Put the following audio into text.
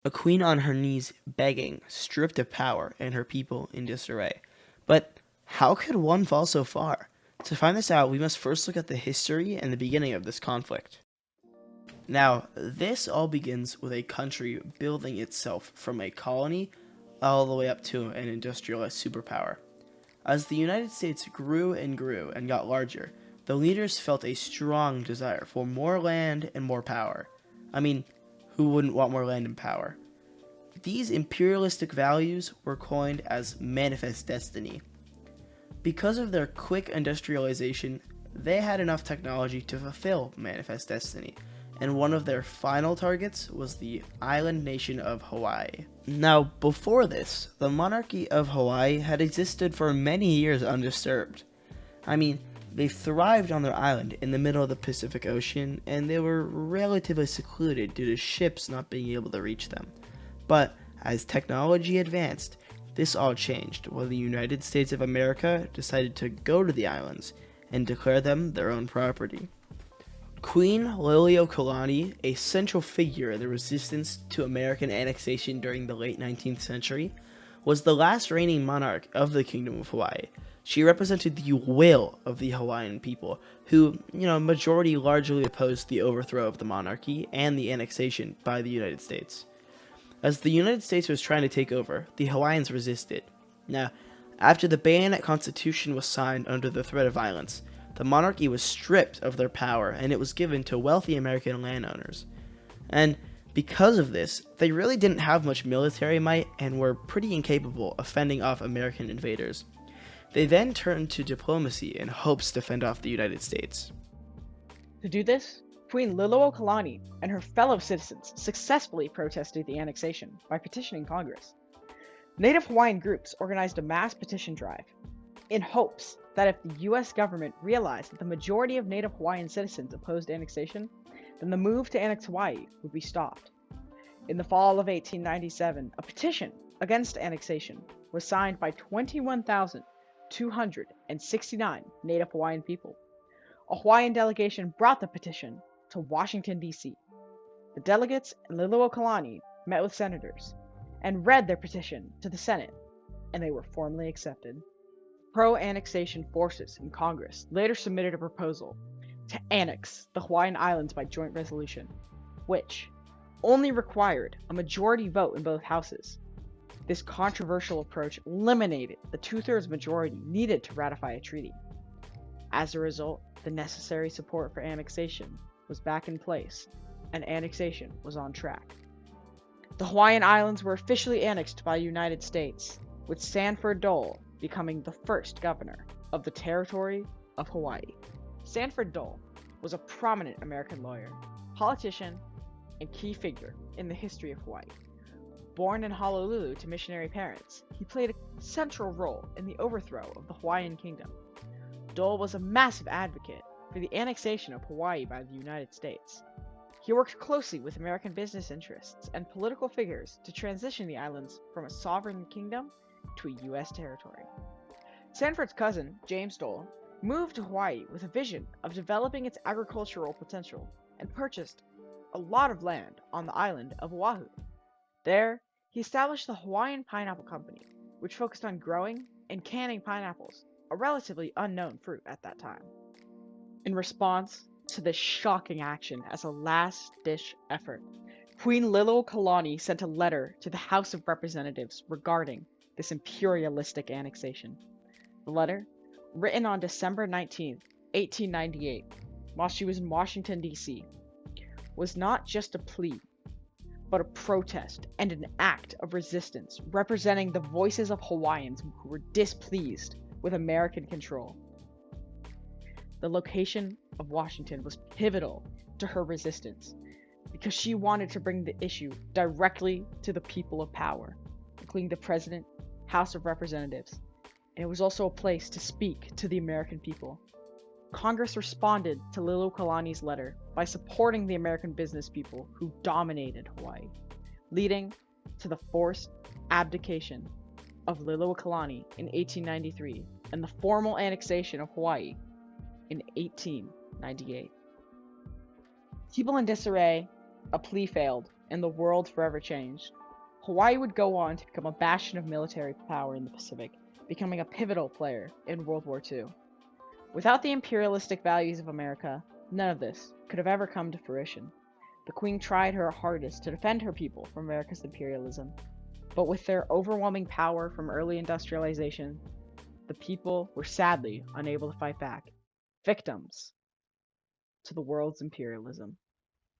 A queen on her knees begging, stripped of power, and her people in disarray. But how could one fall so far? To find this out, we must first look at the history and the beginning of this conflict. Now, this all begins with a country building itself from a colony all the way up to an industrialized superpower. As the United States grew and got larger, the leaders felt a strong desire for more land and more power. I mean, who wouldn't want more land and power? These imperialistic values were coined as manifest destiny. Because of their quick industrialization, they had enough technology to fulfill manifest destiny, and one of their final targets was the island nation of Hawaii. Now, before this, the monarchy of Hawaii had existed for many years undisturbed. I mean, they thrived on their island in the middle of the Pacific Ocean, and they were relatively secluded due to ships not being able to reach them. But as technology advanced, this all changed when the United States of America decided to go to the islands and declare them their own property. Queen Liliuokalani, a central figure in the resistance to American annexation during the late 19th century, was the last reigning monarch of the Kingdom of Hawaii. She represented the will of the Hawaiian people, who, majority largely opposed the overthrow of the monarchy and the annexation by the United States. As the United States was trying to take over, the Hawaiians resisted. Now, after the Bayonet Constitution was signed under the threat of violence, the monarchy was stripped of their power and it was given to wealthy American landowners. And because of this, they really didn't have much military might and were pretty incapable of fending off American invaders. They then turned to diplomacy in hopes to fend off the United States. To do this, Queen Liliuokalani and her fellow citizens successfully protested the annexation by petitioning Congress. Native Hawaiian groups organized a mass petition drive in hopes that if the US government realized that the majority of Native Hawaiian citizens opposed annexation, then the move to annex Hawaii would be stopped. In the fall of 1897, a petition against annexation was signed by 21,269 Native Hawaiian people. A Hawaiian delegation brought the petition to Washington, D.C. The delegates and Liliuokalani met with senators and read their petition to the Senate, and they were formally accepted. Pro-annexation forces in Congress later submitted a proposal to annex the Hawaiian Islands by joint resolution, which only required a majority vote in both houses. This controversial approach eliminated the two-thirds majority needed to ratify a treaty. As a result, the necessary support for annexation was back in place, and annexation was on track. The Hawaiian Islands were officially annexed by the United States, with Sanford Dole becoming the first governor of the territory of Hawaii. Sanford Dole was a prominent American lawyer, politician, and key figure in the history of Hawaii. Born in Honolulu to missionary parents, he played a central role in the overthrow of the Hawaiian kingdom. Dole was a massive advocate for the annexation of Hawaii by the United States. He worked closely with American business interests and political figures to transition the islands from a sovereign kingdom to a U.S. territory. Sanford's cousin, James Dole, moved to Hawaii with a vision of developing its agricultural potential and purchased a lot of land on the island of Oahu. There, he established the Hawaiian Pineapple Company, which focused on growing and canning pineapples, a relatively unknown fruit at that time. In response to this shocking action as a last-ditch effort, Queen Liliuokalani sent a letter to the House of Representatives regarding this imperialistic annexation. The letter, written on December 19, 1898, while she was in Washington, D.C., was not just a plea, but a protest and an act of resistance representing the voices of Hawaiians who were displeased with American control. The location of Washington was pivotal to her resistance because she wanted to bring the issue directly to the people of power, including the President, House of Representatives, and it was also a place to speak to the American people. Congress responded to Liliuokalani's letter by supporting the American business people who dominated Hawaii, leading to the forced abdication of Liliuokalani in 1893 and the formal annexation of Hawaii in 1898. People in disarray, a plea failed, and the world forever changed. Hawaii would go on to become a bastion of military power in the Pacific, becoming a pivotal player in World War II. Without the imperialistic values of America, none of this could have ever come to fruition. The Queen tried her hardest to defend her people from America's imperialism, but with their overwhelming power from early industrialization, the people were sadly unable to fight back, victims to the world's imperialism.